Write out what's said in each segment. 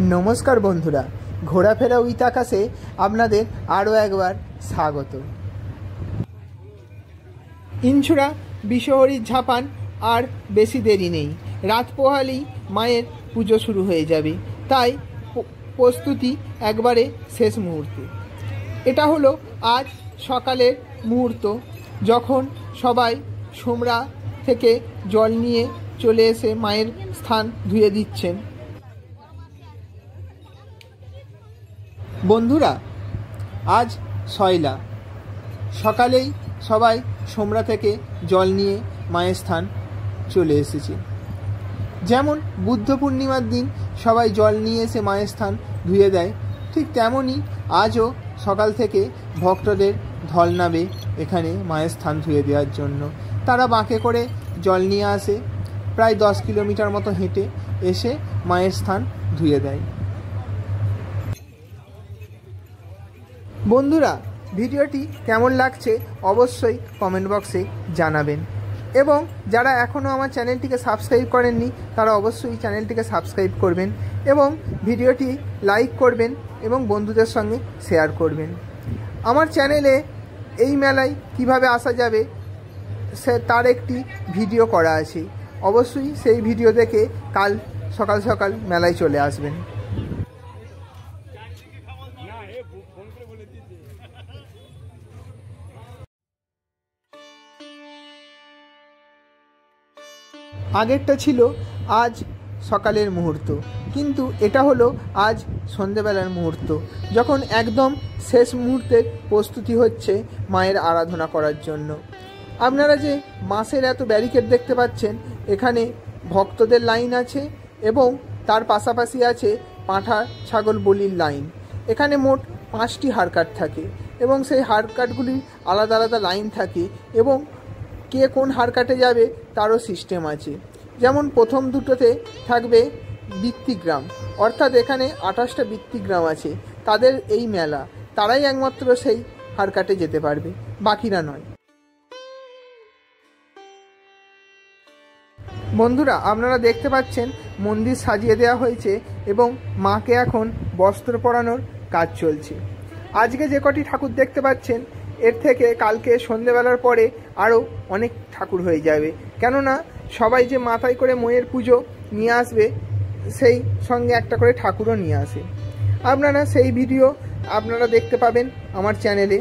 नमस्कार बंधुरा घोराफेरा उइथ आकाशे आपनादेर आरो एकबार स्वागत। इनछुड़ा बिषहरीर झापान और बेशी देरी नहीं, रात पोहालेई मायेर पुजो शुरू हो जाबे, ताई प्रस्तुति एकबारे शेष मुहूर्ते। एटा हलो आज सकालेर मुहूर्त, जखन सबाई सोमरा थेके जल निये चले एसे मायेर स्थान धुए दिच्छेन। बंधुरा आज सयला सकालेई सबाई सोमरा थेके जल निये मायेर स्थान चले एसेছে। जेमन बुद्ध पूर्णिमार दिन सबाई जल निये एसे मायेर स्थान धुए देय, ठीक तेमोनी आजो सकाल थेके भक्तদের ঢল নাবে এখানে মায়ের স্থান ধুয়ে দেওয়ার জন্য। তারা বাঁকে করে জল নিয়ে আসে, প্রায় 10 কিলোমিটার মতো হেঁটে এসে মায়ের স্থান ধুয়ে দেয়। বন্ধুরা ভিডিওটি কেমন লাগছে অবশ্যই কমেন্ট বক্সে জানাবেন, এবং যারা এখনও আমার চ্যানেলটিকে সাবস্ক্রাইব করেননি তারা অবশ্যই চ্যানেলটিকে সাবস্ক্রাইব করবেন এবং ভিডিওটি লাইক করবেন এবং বন্ধুদের সঙ্গে শেয়ার করবেন। আমার চ্যানেলে এই মেলায় কিভাবে আসা যাবে তার একটি ভিডিও করা আছে, অবশ্যই সেই ভিডিও দেখে কাল সকাল সকাল মেলায় চলে আসবেন। আগেরটা ছিল আজ সকালের মুহূর্ত, কিন্তু এটা হলো আজ সন্ধ্যেবেলার মুহূর্ত, যখন একদম শেষ মুহূর্তের প্রস্তুতি হচ্ছে মায়ের আরাধনা করার জন্য। আপনারা যে বাঁশের এত ব্যারিকেড দেখতে পাচ্ছেন, এখানে ভক্তদের লাইন আছে এবং তার পাশাপাশি আছে পাঁঠা ছাগল বলির লাইন। এখানে মোট 5টি হারকাট থাকে এবং সেই হারকাটগুলির আলাদা আলাদা লাইন থাকে এবং কে কোন হারকাটে যাবে তারও সিস্টেম আছে। যেমন প্রথম দুটোতে থাকবে বৃত্তিগ্রাম, অর্থাৎ এখানে 28টা বৃত্তিগ্রাম আছে, তাদের এই মেলা, তারাই একমাত্র সেই হারকাটে যেতে পারবে, বাকিরা নয়। বন্ধুরা আপনারা দেখতে পাচ্ছেন মন্দির সাজিয়ে দেওয়া হয়েছে এবং মাকে এখন বস্ত্র পরানোর কাজ চলছে। আজকে যে কটি ঠাকুর দেখতে পাচ্ছেন, এর থেকে কালকে সন্ধেবেলার পরে আরও অনেক ঠাকুর হয়ে যাবে, কেননা সবাই যে মাথায় করে ময়ের পুজো নিয়ে আসবে সেই সঙ্গে একটা করে ঠাকুরও নিয়ে আসে। আপনারা সেই ভিডিও আপনারা দেখতে পাবেন আমার চ্যানেলে।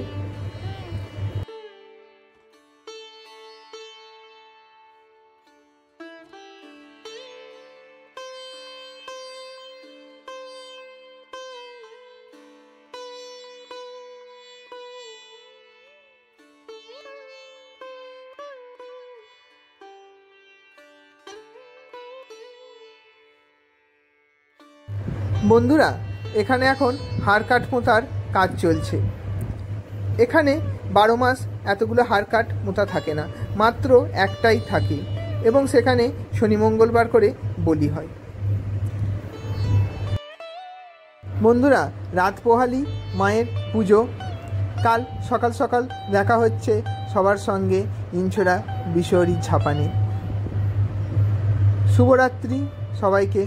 বন্ধুরা এখানে এখন হারকাট মোতার কাজ চলছে। এখানে 12 মাস এতগুলো হারকাট মোতা থাকে না, মাত্র একটাই থাকে এবং সেখানে শনি মঙ্গলবার করে বলি হয়। বন্ধুরা রাত পোহালি মায়ের পুজো, কাল সকাল সকাল দেখা হচ্ছে সবার সঙ্গে ইনছড়া বিষহরীর ঝাপানে। শুভরাত্রি সবাইকে।